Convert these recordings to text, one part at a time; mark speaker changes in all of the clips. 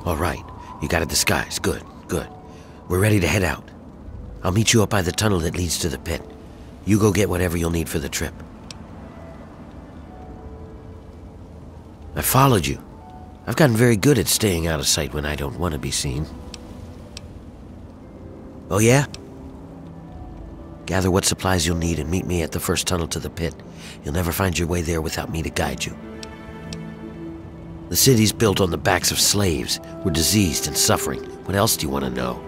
Speaker 1: All right, you got a disguise. Good, good. We're ready to head out. I'll meet you up by the tunnel that leads to the pit. You go get whatever you'll need for the trip. I followed you. I've gotten very good at staying out of sight when I don't want to be seen. Oh yeah? Gather what supplies you'll need and meet me at the first tunnel to the pit. You'll never find your way there without me to guide you. The city's built on the backs of slaves. We're diseased and suffering. What else do you want to know?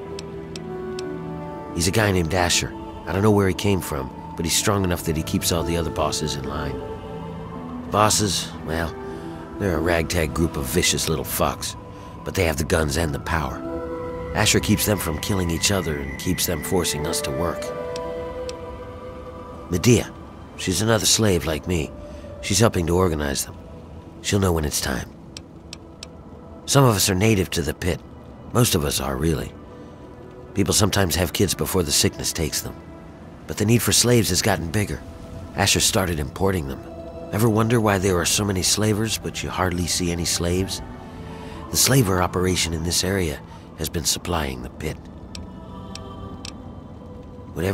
Speaker 1: He's a guy named Asher. I don't know where he came from, but he's strong enough that he keeps all the other bosses in line. Bosses, well, they're a ragtag group of vicious little fucks, but they have the guns and the power. Asher keeps them from killing each other and keeps them forcing us to work. Medea, she's another slave like me. She's helping to organize them. She'll know when it's time. Some of us are native to the pit. Most of us are, really. People sometimes have kids before the sickness takes them. But the need for slaves has gotten bigger. Asher started importing them. Ever wonder why there are so many slavers, but you hardly see any slaves? The slaver operation in this area has been supplying the pit. What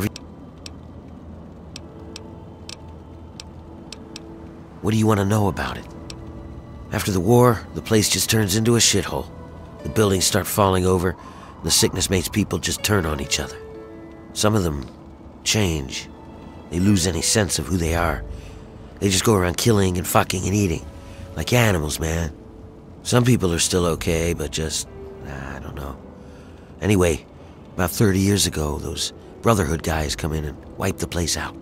Speaker 1: do you want to know about it? After the war, the place just turns into a shithole. The buildings start falling over, and the sickness makes people just turn on each other. Some of them change. They lose any sense of who they are. They just go around killing and fucking and eating. Like animals, man. Some people are still okay, but just, I don't know. Anyway, about 30 years ago, those Brotherhood guys come in and wipe the place out.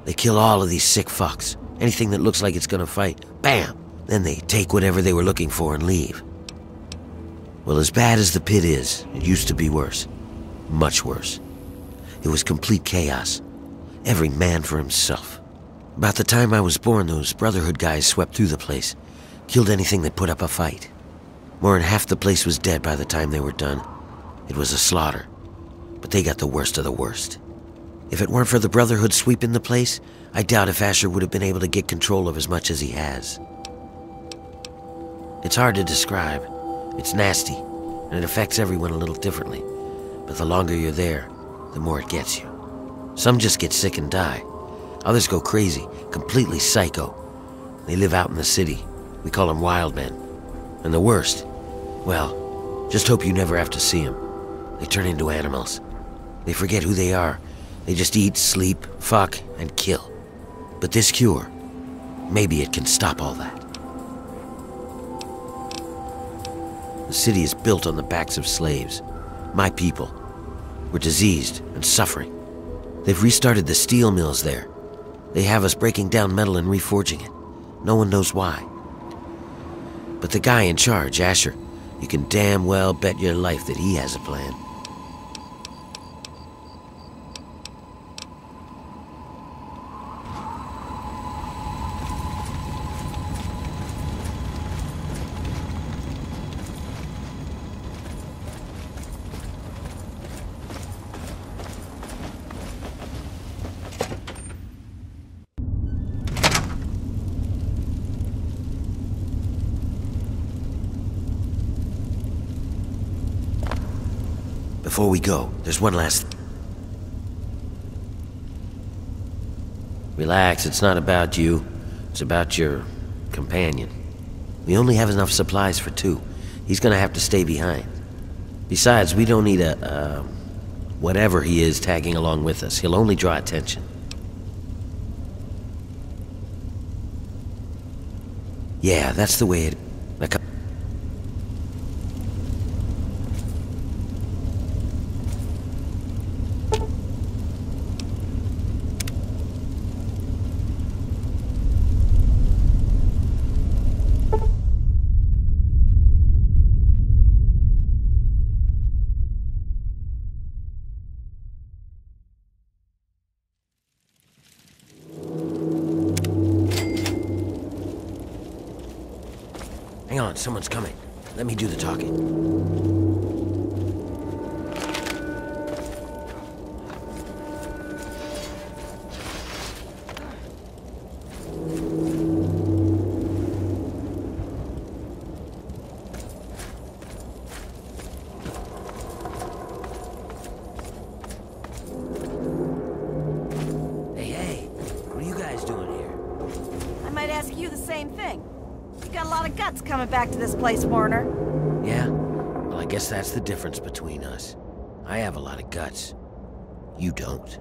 Speaker 1: They kill all of these sick fucks. Anything that looks like it's gonna fight, bam! Then they take whatever they were looking for and leave. Well, as bad as the pit is, it used to be worse. Much worse. It was complete chaos. Every man for himself. About the time I was born, those Brotherhood guys swept through the place. Killed anything that put up a fight. More than half the place was dead by the time they were done. It was a slaughter. But they got the worst of the worst. If it weren't for the Brotherhood sweeping the place, I doubt if Asher would have been able to get control of as much as he has. It's hard to describe. It's nasty, and it affects everyone a little differently. But the longer you're there, the more it gets you. Some just get sick and die. Others go crazy, completely psycho. They live out in the city. We call them wildmen. And the worst, well, just hope you never have to see them. They turn into animals. They forget who they are. They just eat, sleep, fuck, and kill. But this cure, maybe it can stop all that. The city is built on the backs of slaves. My people. We're diseased and suffering. They've restarted the steel mills there. They have us breaking down metal and reforging it. No one knows why. But the guy in charge, Asher, you can damn well bet your life that he has a plan. Before we go, there's one last thing. Relax, it's not about you. It's about your companion. We only have enough supplies for 2. He's gonna have to stay behind. Besides, we don't need whatever he is tagging along with us. He'll only draw attention. Yeah, that's the way it... Like a Hang on, someone's coming. Let me do the talking.
Speaker 2: same thing. You got a lot of guts coming back to this place, Warner.
Speaker 1: Yeah? Well, I guess that's the difference between us. I have a lot of guts. You don't.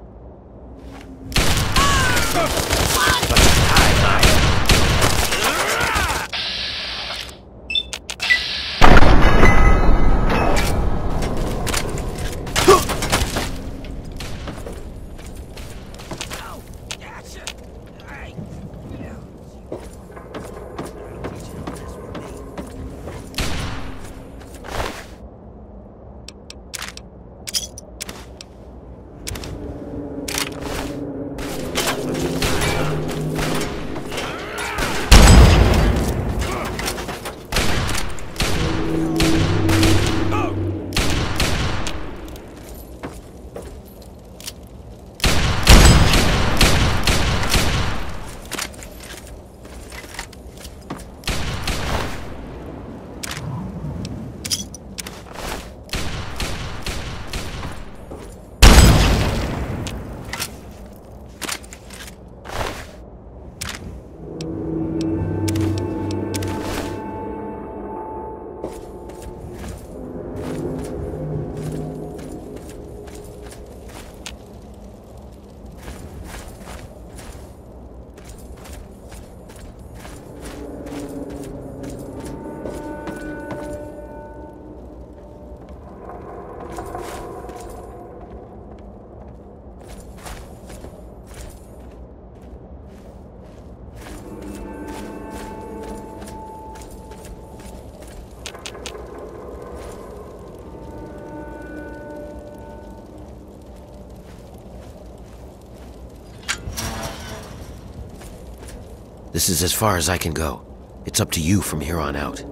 Speaker 1: This is as far as I can go. It's up to you from here on out.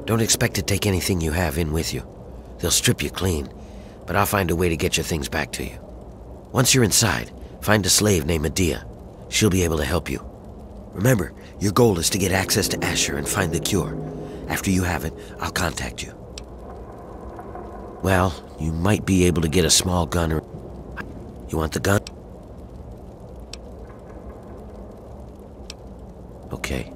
Speaker 1: Don't expect to take anything you have in with you. They'll strip you clean, but I'll find a way to get your things back to you. Once you're inside, find a slave named Medea. She'll be able to help you. Remember, your goal is to get access to Asher and find the cure. After you have it, I'll contact you. Well, you might be able to get a small gun or... You want the gun? Okay.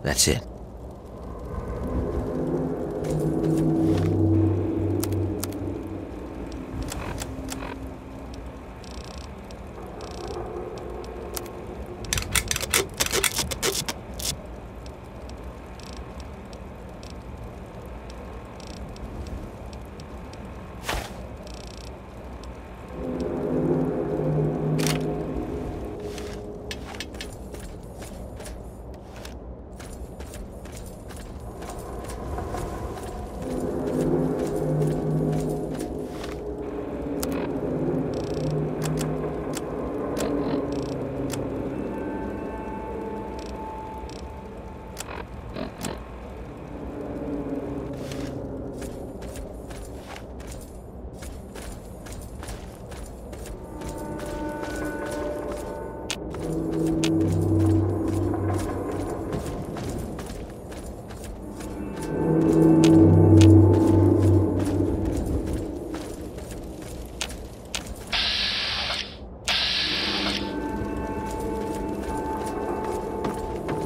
Speaker 1: That's it.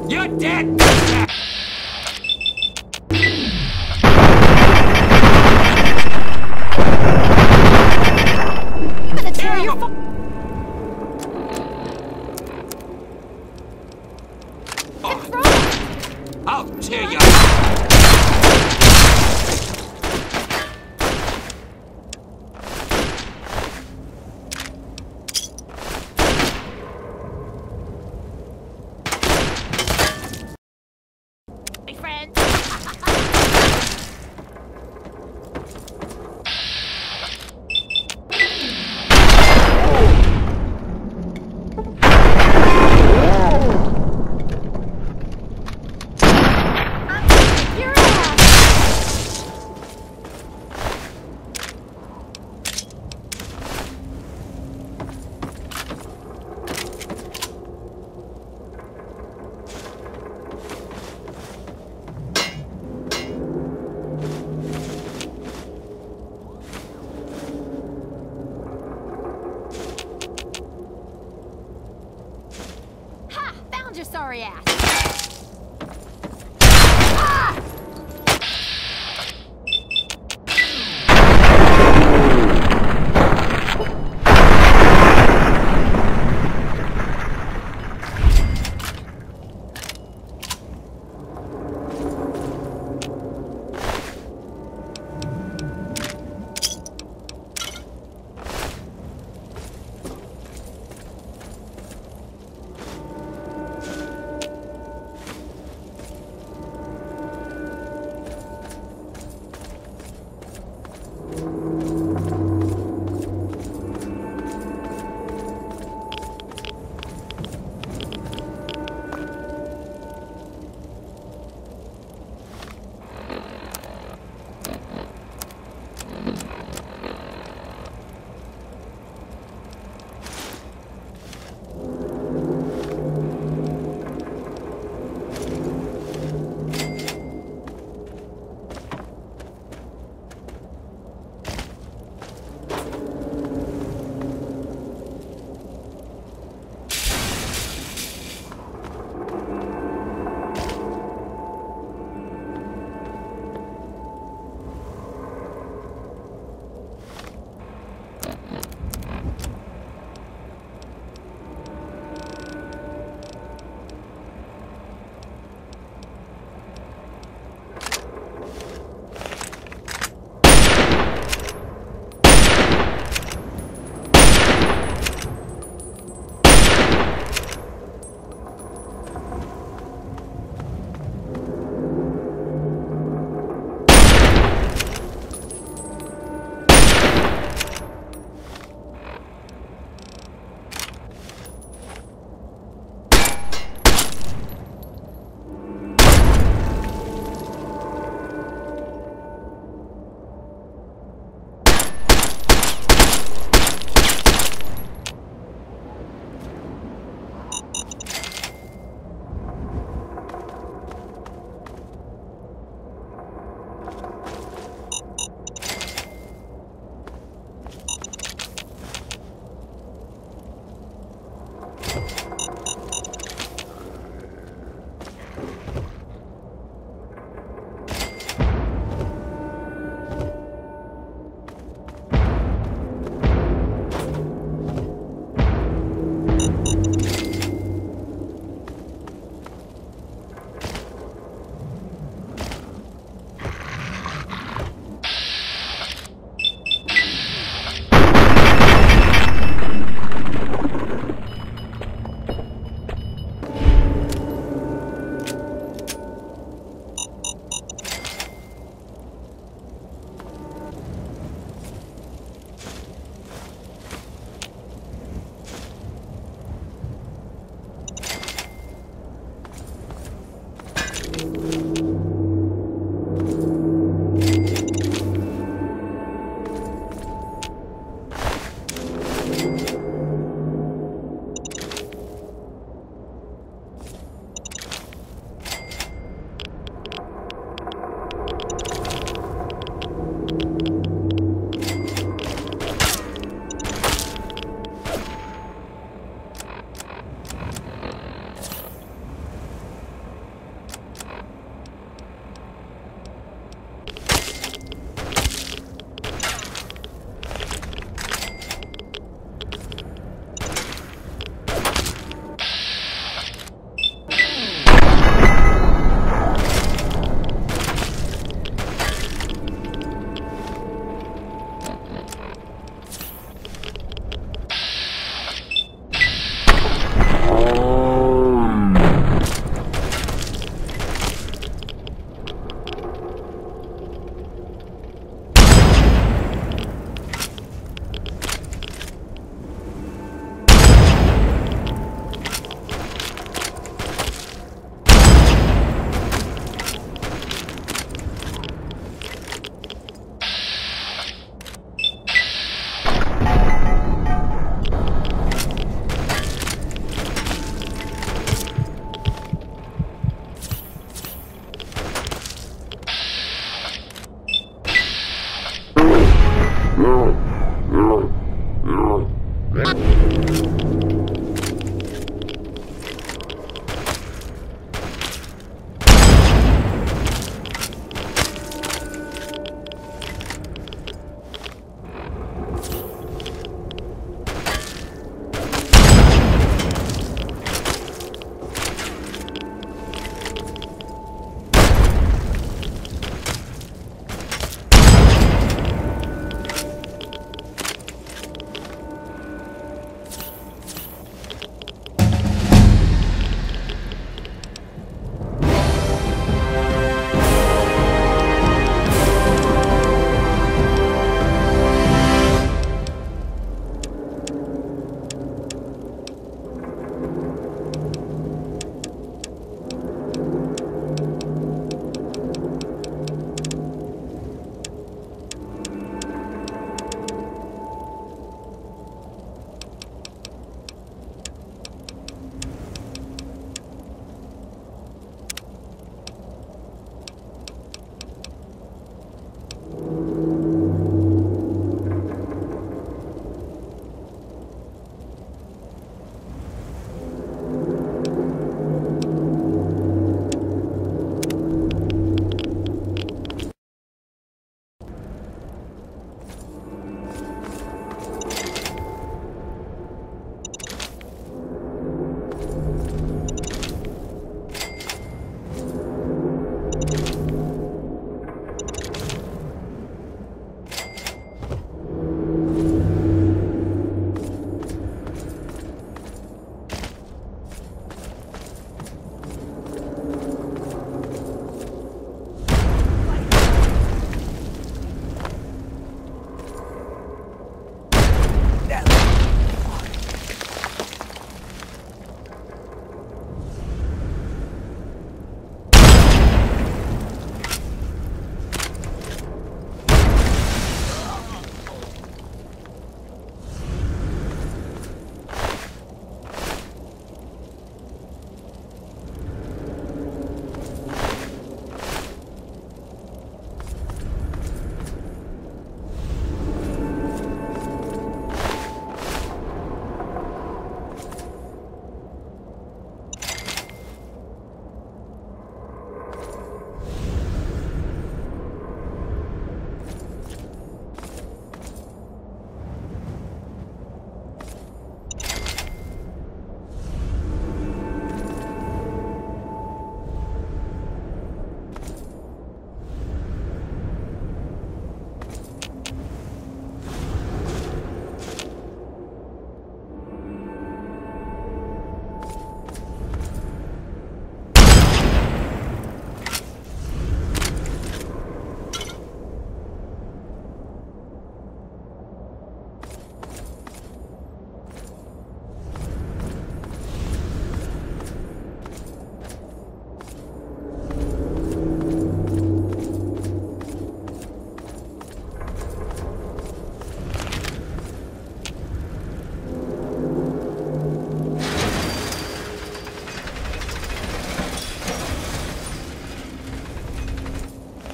Speaker 3: You're dead!
Speaker 2: I'm gonna tear your
Speaker 3: I'll tear you!
Speaker 2: Your ass! sorry ass.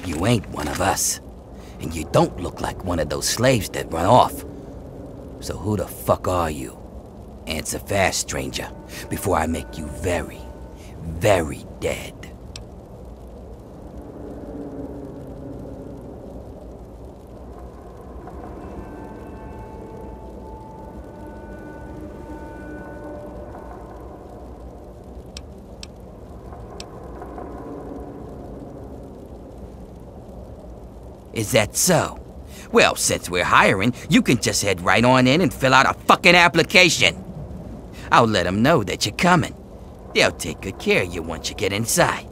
Speaker 4: You ain't one of us. And you don't look like one of those slaves that run off. So who the fuck are you? Answer fast, stranger, before I make you very, very dead. Is that so? Well, since we're hiring, you can just head right on in and fill out a fucking application. I'll let them know that you're coming. They'll take good care of you once you get inside.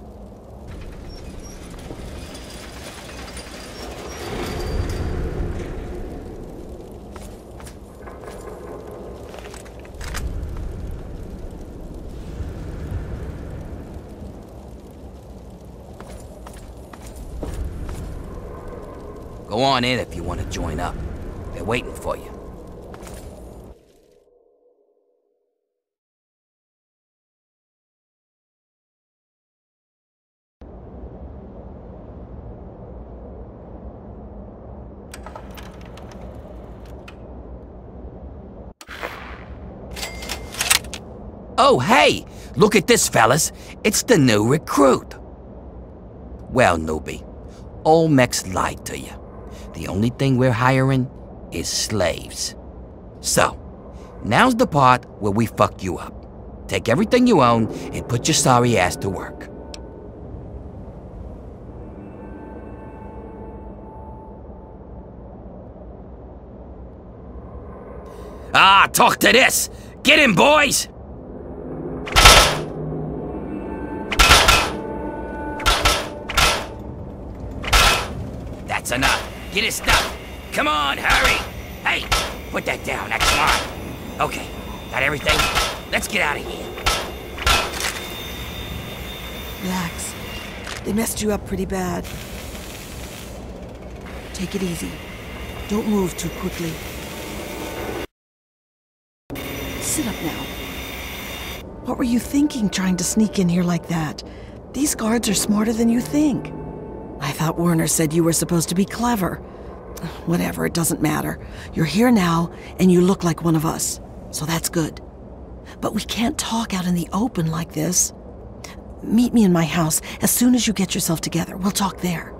Speaker 4: Go on in if you want to join up. They're waiting for you. Oh, hey! Look at this, fellas. It's the new recruit. Well, newbie, Olmec's lied to you. The only thing we're hiring is slaves. So, now's the part where we fuck you up. Take everything you own and put your sorry ass to work. Ah, talk to this! Get him, boys! That's enough. Get his stuff. Come on, hurry! Hey, put that down, that's mine. Okay, got everything? Let's get out of here.
Speaker 5: Relax. They messed you up pretty bad. Take it easy. Don't move too quickly. Sit up now. What were you thinking trying to sneak in here like that? These guards are smarter than you think. I thought Werner said you were supposed to be clever. Whatever, it doesn't matter. You're here now, and you look like one of us. So that's good. But we can't talk out in the open like this. Meet me in my house as soon as you get yourself together. We'll talk there.